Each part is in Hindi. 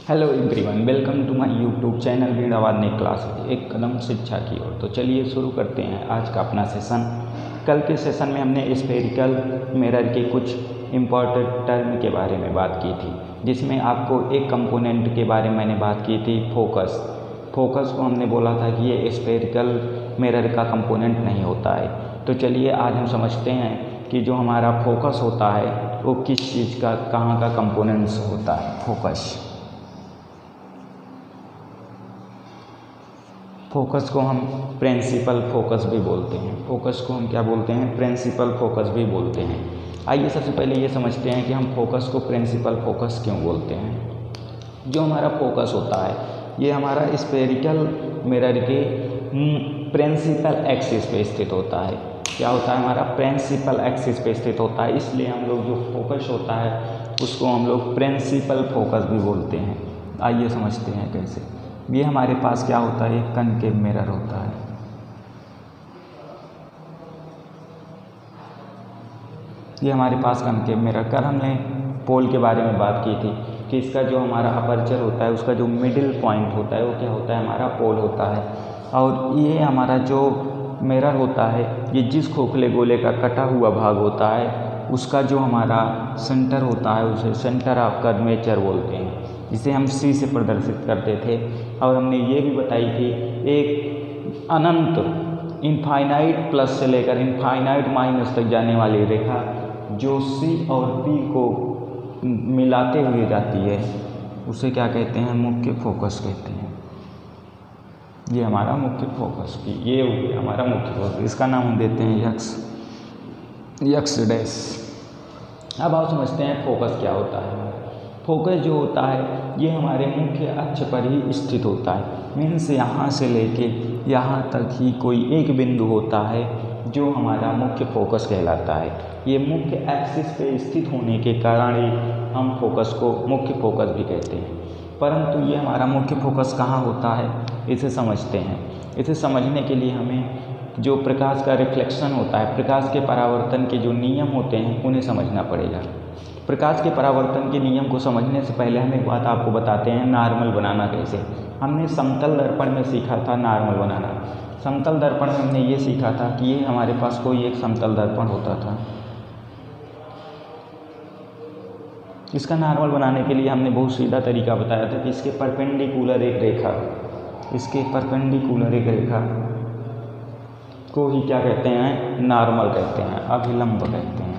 Hello everyone, welcome to my YouTube channel Veenavadini class एक कदम शिक्षा की ओर। तो चलिए शुरू करते हैं आज का अपना सेशन। कल के सेशन में हमने स्फेरिकल मिरर के कुछ इम्पॉर्टेंट टर्म के बारे में बात की थी, जिसमें आपको एक कंपोनेंट के बारे में मैंने बात की थी, फोकस। फोकस को हमने बोला था कि ये स्फेरिकल मिरर का कंपोनेंट नहीं होता है। तो चलिए आज हम समझते हैं कि जो हमारा फोकस होता है वो किस चीज़ का, कहाँ का कंपोनेंट्स होता है। फोकस को हम प्रिंसिपल फोकस भी बोलते हैं। फोकस को हम क्या बोलते हैं? प्रिंसिपल फोकस भी बोलते हैं। आइए सबसे पहले ये समझते हैं कि हम फोकस को प्रिंसिपल फोकस क्यों बोलते हैं। जो हमारा फोकस होता है ये हमारा स्फेरिकल मिरर के प्रिंसिपल एक्सिस पे स्थित होता है। क्या होता है? हमारा प्रिंसिपल एक्सिस पे स्थित होता है, इसलिए हम लोग जो फोकस होता है उसको हम लोग प्रिंसिपल फोकस भी बोलते हैं। आइए समझते हैं कैसे। ये हमारे पास क्या होता है? एक कनकेव मिरर होता है। ये हमारे पास कनकेव मिरर। कल हमने पोल के बारे में बात की थी कि इसका जो हमारा अपर्चर होता है उसका जो मिडिल पॉइंट होता है वो क्या होता है? हमारा पोल होता है। और ये हमारा जो मिरर होता है ये जिस खोखले गोले का कटा हुआ भाग होता है उसका जो हमारा सेंटर होता है उसे सेंटर ऑफ कर्वेचर बोलते हैं, जिसे हम सी से प्रदर्शित करते थे। और हमने ये भी बताई थी एक अनंत इनफाइनाइट प्लस से लेकर इनफाइनाइट माइनस तक जाने वाली रेखा जो सी और पी को मिलाते हुए जाती है उसे क्या कहते हैं? मुख्य फोकस कहते हैं। ये हमारा मुख्य फोकस की, ये हो गया हमारा मुख्य फोकस। इसका नाम हम देते हैं यक्स डैश। अब आप समझते हैं फोकस क्या होता है। फोकस जो होता है ये हमारे मुख्य अक्ष पर ही स्थित होता है। मीन्स यहाँ से लेके यहाँ तक ही कोई एक बिंदु होता है जो हमारा मुख्य फोकस कहलाता है। ये मुख्य एक्सिस पे स्थित होने के कारण ही हम फोकस को मुख्य फोकस भी कहते हैं। परंतु ये हमारा मुख्य फोकस कहाँ होता है इसे समझते हैं। इसे समझने के लिए हमें जो प्रकाश का रिफ्लेक्शन होता है, प्रकाश के परावर्तन के जो नियम होते हैं उन्हें समझना पड़ेगा। प्रकाश के परावर्तन के नियम को समझने से पहले हम एक बात आपको बताते हैं, नॉर्मल बनाना कैसे। हमने समतल दर्पण में सीखा था नॉर्मल बनाना। समतल दर्पण में हमने ये सीखा था कि ये हमारे पास कोई एक समतल दर्पण होता था। इसका नॉर्मल बनाने के लिए हमने बहुत सीधा तरीका बताया था कि इसके परपेंडिकुलर एक रेखा को ही क्या कहते हैं? नॉर्मल कहते हैं, अभिलंब कहते हैं।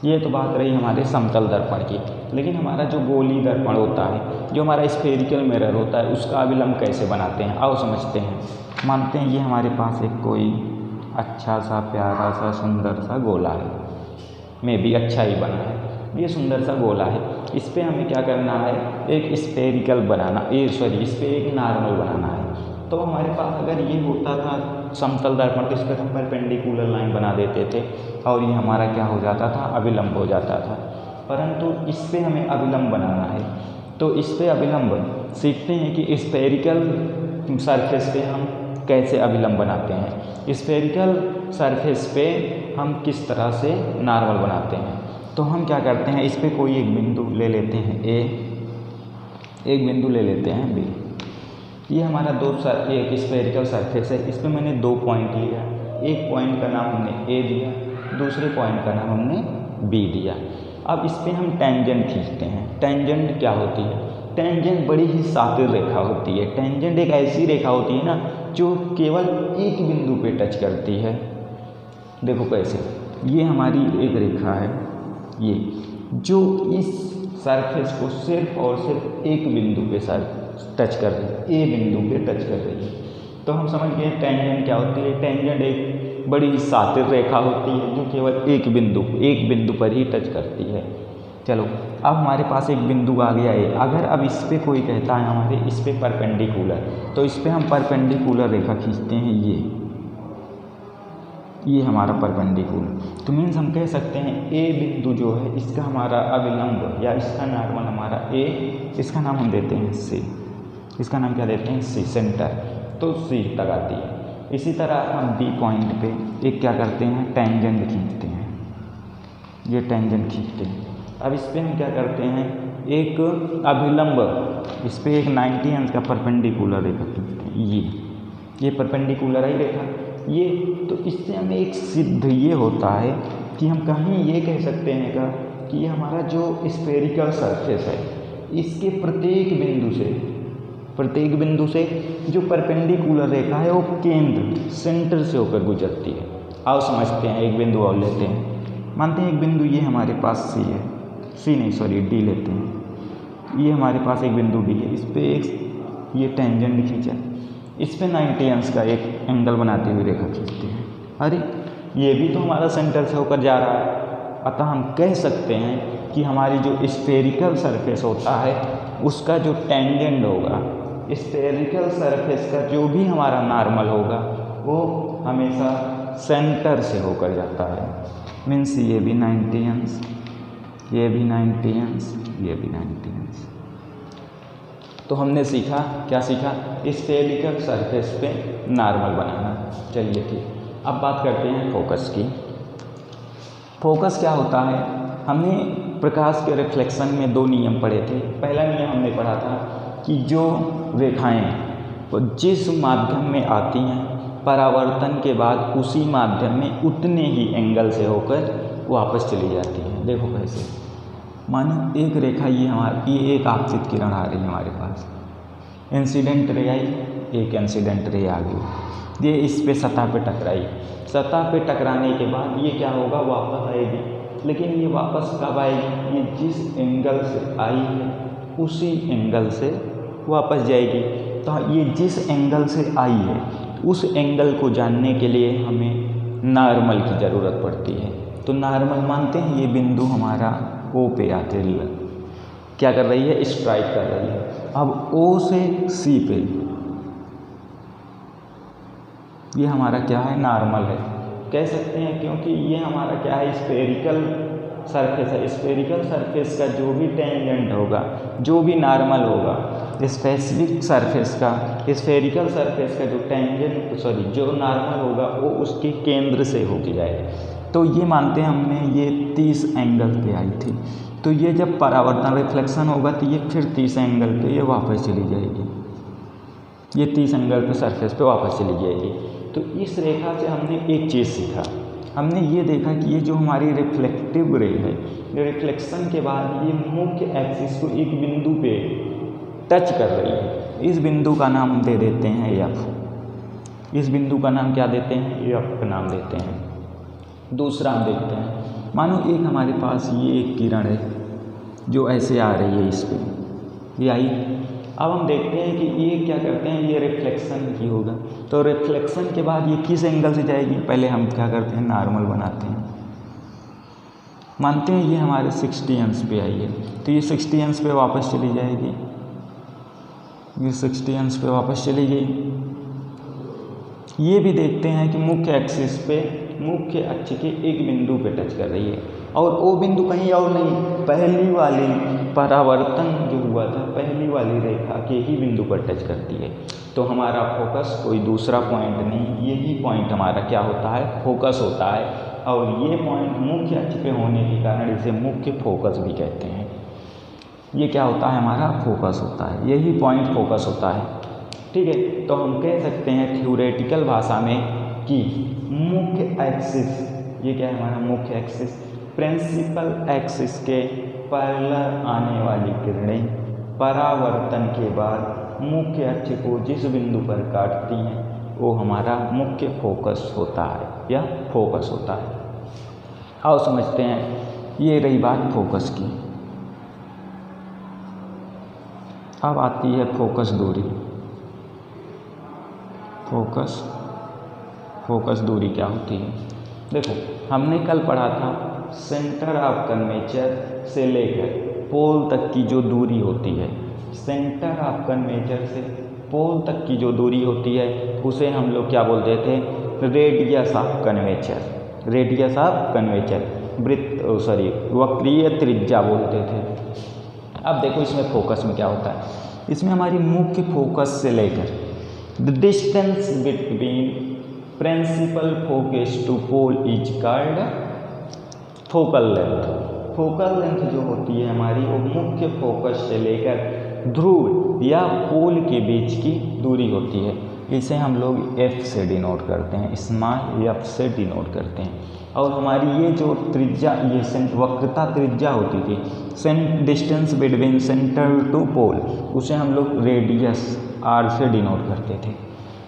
ये तो बात रही हमारे समतल दर्पण की। लेकिन हमारा जो गोली दर्पण होता है, जो हमारा स्फेरिकल मिरर होता है, उसका अभिलंब कैसे बनाते हैं आओ समझते हैं। मानते हैं ये हमारे पास एक कोई अच्छा सा प्यारा सा सुंदर सा गोला है, में भी अच्छा ही बना है, ये सुंदर सा गोला है। इस पर हमें क्या करना है? एक स्फेरिकल बनाना, इस पर एक नॉर्मल बनाना है। तो हमारे पास अगर ये होता था समतल दर्पण तो इस पर हम परपेंडिकुलर लाइन बना देते थे और ये हमारा क्या हो जाता था? अभिलंब हो जाता था। परंतु इस पर हमें अभिलंब बनाना है। तो इस पर अभिलंब सीखते हैं कि स्फेरिकल सरफेस पे हम कैसे अभिलंब बनाते हैं। स्फेरिकल सरफेस पे हम किस तरह से नॉर्मल बनाते हैं। तो हम क्या करते हैं? इस पर कोई एक बिंदु ले लेते हैं ए, एक बिंदु ले लेते हैं बी। ये हमारा एक स्फेरिकल सरफेस है। इस पर मैंने 2 पॉइंट लिया। एक पॉइंट का नाम हमने ए दिया, दूसरे पॉइंट का नाम हमने बी दिया। अब इस पर हम टेंजेंट खींचते हैं। टेंजेंट क्या होती है? टेंजेंट बड़ी ही सातिर रेखा होती है। टेंजेंट एक ऐसी रेखा होती है ना जो केवल एक बिंदु पे टच करती है। देखो कैसे, ये हमारी एक रेखा है ये, जो इस सरफेस को सिर्फ और सिर्फ एक बिंदु पे टच कर रही है, ए बिंदु पे टच कर रही है। तो हम समझ गए टेंजेंट क्या होती है। टेंजेंट एक बड़ी सातिर रेखा होती है जो केवल एक बिंदु पर ही टच करती है। चलो अब हमारे पास एक बिंदु आ गया है। अगर अब इस पर कोई कहता है हमारे इस पर परपेंडिकुलर, तो इस पर हम परपेंडिकुलर रेखा खींचते हैं। ये हमारा परपेंडिकुलर। तो मीन्स हम कह सकते हैं ए बिंदु जो है इसका हमारा अभिलंब या इसका नॉर्मल हमारा ए, इसका नाम हम देते हैं सी। इसका नाम क्या देते हैं? सी, सेंटर। तो सी तक आती है। इसी तरह हम बी पॉइंट पे एक क्या करते हैं? टेंजेंट खींचते हैं। ये टेंजेंट खींचते हैं। अब इस पर हम क्या करते हैं, एक अभिलंब, इस पर एक 90 अंश का परपेंडिकुलर रेखा खींचते हैं। ये परपेंडिकुलर है रेखा ये, तो इससे हमें एक सिद्ध ये होता है कि हम कहीं ये कह सकते हैं कि ये हमारा जो स्फेरिकल सरफेस है, इसके प्रत्येक बिंदु से जो परपेंडिकुलर रेखा है वो केंद्र, सेंटर से होकर गुजरती है। आओ समझते हैं, एक बिंदु और लेते हैं। मानते हैं एक बिंदु ये हमारे पास डी लेते हैं। ये हमारे पास एक बिंदु डी है, इस पर एक ये टेंजेंट खींचा, इस पे 90 अंश का एक एंगल बनाते हुए रेखा खींचते हैं। अरे ये भी तो हमारा सेंटर से होकर जा रहा है, अतः हम कह सकते हैं कि हमारी जो स्फेरिकल सरफेस होता है उसका जो टेंजेंट होगा, स्फेरिकल सरफेस का जो भी हमारा नॉर्मल होगा वो हमेशा सेंटर से होकर जाता है। मीन्स ये भी 90 अंश, ये भी 90 अंश, ये भी 90 अंश। तो हमने सीखा, क्या सीखा, स्फेरिकल सरफेस पे नॉर्मल बनाना। चलिए ठीक, अब बात करते हैं फोकस की। फोकस क्या होता है, हमने प्रकाश के रिफ्लेक्शन में 2 नियम पढ़े थे। पहला नियम हमने पढ़ा था कि जो रेखाएं वो जिस माध्यम में आती हैं, परावर्तन के बाद उसी माध्यम में उतने ही एंगल से होकर वापस चली जाती हैं। देखो कैसे, मानो एक रेखा ये एक आपतित किरण आ रही है हमारे पास, इंसिडेंट रे आई, एक इंसिडेंट रे आ गई, ये इस पे सतह पे टकराई, सतह पे टकराने के बाद ये क्या होगा, वापस आएगी। लेकिन ये वापस कब आएगी, ये जिस एंगल से आई है उसी एंगल से वापस जाएगी। तो ये जिस एंगल से आई है उस एंगल को जानने के लिए हमें नॉर्मल की ज़रूरत पड़ती है। तो नॉर्मल मानते हैं ये बिंदु हमारा ओ पे आते क्या कर रही है, स्ट्राइक कर रही है। अब ओ से सी पे ये हमारा क्या है, नॉर्मल है कह सकते हैं, क्योंकि ये हमारा क्या है, स्फेरिकल सरफेस है। स्फेरिकल सरफेस का जो भी टेंजेंट होगा, जो भी नॉर्मल होगा, स्पेसिफिक सरफेस का, स्फेरिकल सरफेस का जो जो नॉर्मल होगा वो उसके केंद्र से होके जाएगा। तो ये मानते हैं हमने ये 30 एंगल पे आई थी, तो ये जब परावर्तन रिफ्लेक्शन होगा तो ये फिर 30 एंगल पे ये वापस चली जाएगी, ये 30 एंगल पे सरफेस पे वापस चली जाएगी। तो इस रेखा से हमने एक चीज़ सीखा, हमने ये देखा कि ये जो हमारी रिफ्लेक्टिव रे है, रिफ्लेक्शन के बाद ये मुख्य एक्सिस को एक बिंदु पे टच कर रही है। इस बिंदु का नाम दे देते हैं एफ। इस बिंदु का नाम क्या देते हैं, एफ का नाम देते हैं। दूसरा हम देखते हैं, मानो एक हमारे पास ये एक किरण है जो ऐसे आ रही है, इस पर ये आई। अब हम देखते हैं कि ये क्या करते हैं, ये रिफ्लेक्शन की होगा, तो रिफ्लेक्शन के बाद ये किस एंगल से जाएगी, पहले हम क्या करते हैं, नॉर्मल बनाते हैं। मानते हैं ये हमारे 60 अंश पे आई है, तो ये 60 अंश पे वापस चली जाएगी, ये 60 अंश पे वापस चली गई। ये भी देखते हैं कि मुख्य एक्सिस पे, मुख्य अक्ष के एक बिंदु पे टच कर रही है, और वो बिंदु कहीं और नहीं, पहली वाली परावर्तन जो हुआ था पहली वाली रेखा के ही बिंदु पर टच करती है। तो हमारा फोकस कोई दूसरा पॉइंट नहीं, यही पॉइंट हमारा क्या होता है, फोकस होता है। और ये पॉइंट मुख्य अक्ष पे होने के कारण इसे मुख्य फोकस भी कहते हैं। ये क्या होता है, हमारा फोकस होता है, यही पॉइंट फोकस होता है। ठीक है, तो हम कह सकते हैं थ्योरेटिकल भाषा में कि मुख्य एक्सिस, ये क्या है हमारा मुख्य एक्सिस, प्रिंसिपल एक्सिस के पैरेलल आने वाली किरणें परावर्तन के बाद मुख्य अक्ष को जिस बिंदु पर काटती हैं वो हमारा मुख्य फोकस होता है या फोकस होता है। आओ समझते हैं, ये रही बात फोकस की। अब आती है फोकस दूरी। फोकस दूरी क्या होती है, देखो हमने कल पढ़ा था सेंटर ऑफ कर्वेचर से लेकर पोल तक की जो दूरी होती है, सेंटर ऑफ कर्वेचर से पोल तक की जो दूरी होती है उसे हम लोग क्या बोलते थे, radius of curvature, radius of curvature, वक्रीय त्रिज्या बोलते थे। अब देखो इसमें फोकस में क्या होता है, इसमें हमारी मुख्य फोकस से लेकर the distance between principal focus to pole is called focal length. Focal length जो होती है हमारी वो मुख्य फोकस से लेकर ध्रुव या पोल के बीच की दूरी होती है। इसे हम लोग F से डिनोट करते हैं, स्मॉल F से डिनोट करते हैं। और हमारी ये जो त्रिज्या, ये वक्रता त्रिज्या होती थी, डिस्टेंस बिटवीन सेंटर टू पोल, उसे हम लोग रेडियस R से डिनोट करते थे।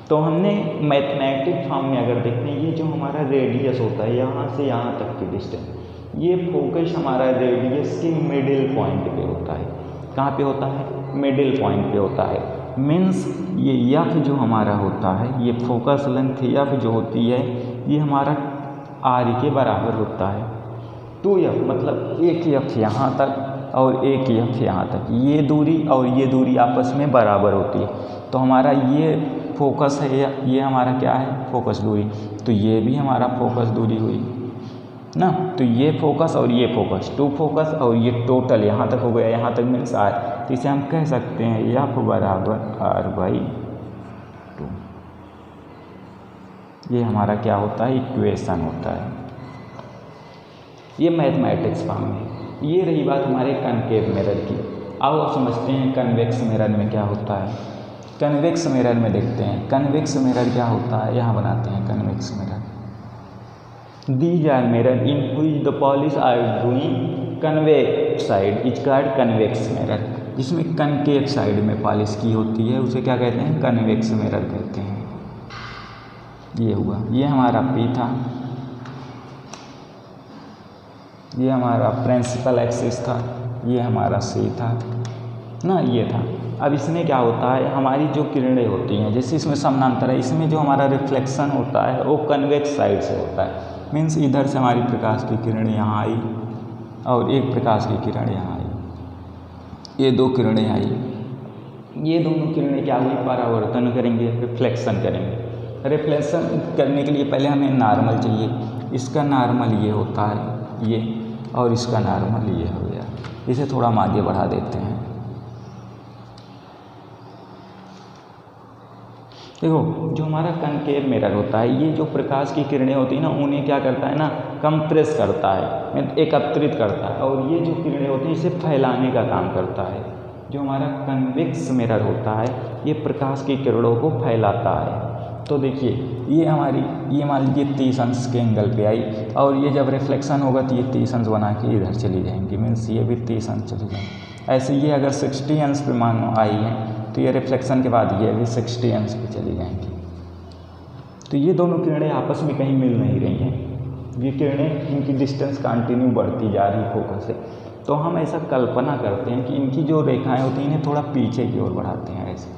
तो हमने मैथमेटिक फॉर्म में अगर देखते हैं, ये जो हमारा रेडियस होता है यहाँ से यहाँ तक की डिस्टेंस, ये फोकस हमारा रेडियस के मिडिल पॉइंट पे होता है। कहाँ पे होता है? मिडिल पॉइंट पे होता है। मीन्स ये F जो हमारा होता है, ये फोकस लेंथ F जो होती है, ये हमारा R के बराबर होता है। 2F मतलब एक F यहाँ तक और एक F यहाँ तक, ये दूरी और ये दूरी आपस में बराबर होती है। तो हमारा ये फोकस है, ये हमारा क्या है? फोकस दूरी। तो ये भी हमारा फोकस दूरी हुई ना। तो ये फोकस और ये फोकस, 2 फोकस और ये टोटल यहाँ तक हो गया, यहाँ तक मीन्स R। तो इसे हम कह सकते हैं F बराबर R/2। ये हमारा क्या होता है? इक्वेशन होता है। ये मैथमेटिक्स फॉर्म में। ये रही बात हमारे कनकेव मिरर की। अब समझते हैं कन्वेक्स मिरर में क्या होता है। कन्वेक्स मिरर में देखते हैं, कन्वेक्स मिरर क्या होता है। यहाँ बनाते हैं convex mirror. These are mirror in which the polish are doing convex side is called convex mirror। जिसमें कनकेव साइड में पॉलिश की होती है उसे क्या कहते हैं? कन्वेक्स मिरर कहते हैं। ये हुआ, ये हमारा P था, ये हमारा प्रिंसिपल एक्सिस था, ये हमारा C था ना, ये था। अब इसमें क्या होता है, हमारी जो किरणें होती हैं, जैसे इसमें समानांतर है, इसमें जो हमारा रिफ्लेक्शन होता है वो कन्वेक्स साइड से होता है। मीन्स इधर से हमारी प्रकाश की किरण यहाँ आई और एक प्रकाश की किरण यहाँ आई, ये 2 किरणें आई, ये दोनों किरणें क्या हुई? परावर्तन करेंगे, रिफ्लेक्शन करेंगे। रिफ्लेक्शन करने के लिए पहले हमें नॉर्मल चाहिए। इसका नॉर्मल ये होता है, ये, और इसका नॉर्मल ये हो गया। इसे थोड़ा हम आगे बढ़ा देते हैं। देखो, जो हमारा कनकेव मिरर होता है, ये जो प्रकाश की किरणें होती हैं ना, उन्हें क्या करता है ना, कंप्रेस करता है, एकत्रित करता है, और ये जो किरणें होती हैं इसे फैलाने का काम करता है। जो हमारा कन्वेक्स मिरर होता है, ये प्रकाश की किरणों को फैलाता है। तो देखिए, ये हमारी, ये मान लीजिए 30 अंश के एंगल पे आई, और ये जब रिफ्लेक्शन होगा तो ये 30 अंश बना के इधर चली जाएंगी, मीन्स ये भी 30 अंश चली जाएंगी। ऐसे ये अगर 60 अंश पे मानो आई है, तो ये रिफ्लेक्शन के बाद ये भी 60 अंश पे चली जाएंगी। तो ये दोनों किरणें आपस में कहीं मिल नहीं रही हैं। ये किरणें, इनकी डिस्टेंस कंटिन्यू बढ़ती जा रही फोकस से। तो हम ऐसा कल्पना करते हैं कि इनकी जो रेखाएं होती हैं इन्हें थोड़ा पीछे की ओर बढ़ाते हैं ऐसे।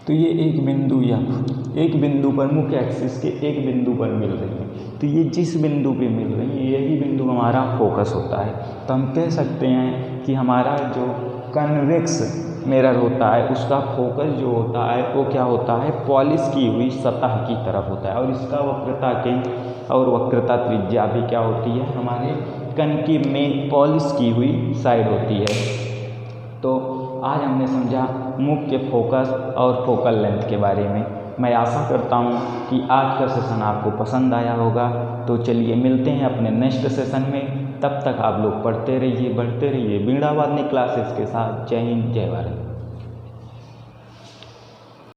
तो ये एक बिंदु या एक बिंदु पर, मुख्य एक्सिस के एक बिंदु पर मिल रही है। तो ये जिस बिंदु पे मिल रही है, यही बिंदु हमारा फोकस होता है। तो हम कह सकते हैं कि हमारा जो कन्वेक्स मिरर होता है, उसका फोकस जो होता है वो क्या होता है? पॉलिश की हुई सतह की तरफ होता है। और इसका वक्रता केंद्र और वक्रता त्रिज्या भी क्या होती है? हमारे कनकेव में पॉलिश की हुई साइड होती है। तो आज हमने समझा मुख्य फोकस और फोकल लेंथ के बारे में। मैं आशा करता हूँ कि आज का सेशन आपको पसंद आया होगा। तो चलिए मिलते हैं अपने नेक्स्ट सेशन में। तब तक आप लोग पढ़ते रहिए, बढ़ते रहिए वीणा वादनी क्लासेस के साथ। जय हिंद, जय भारत।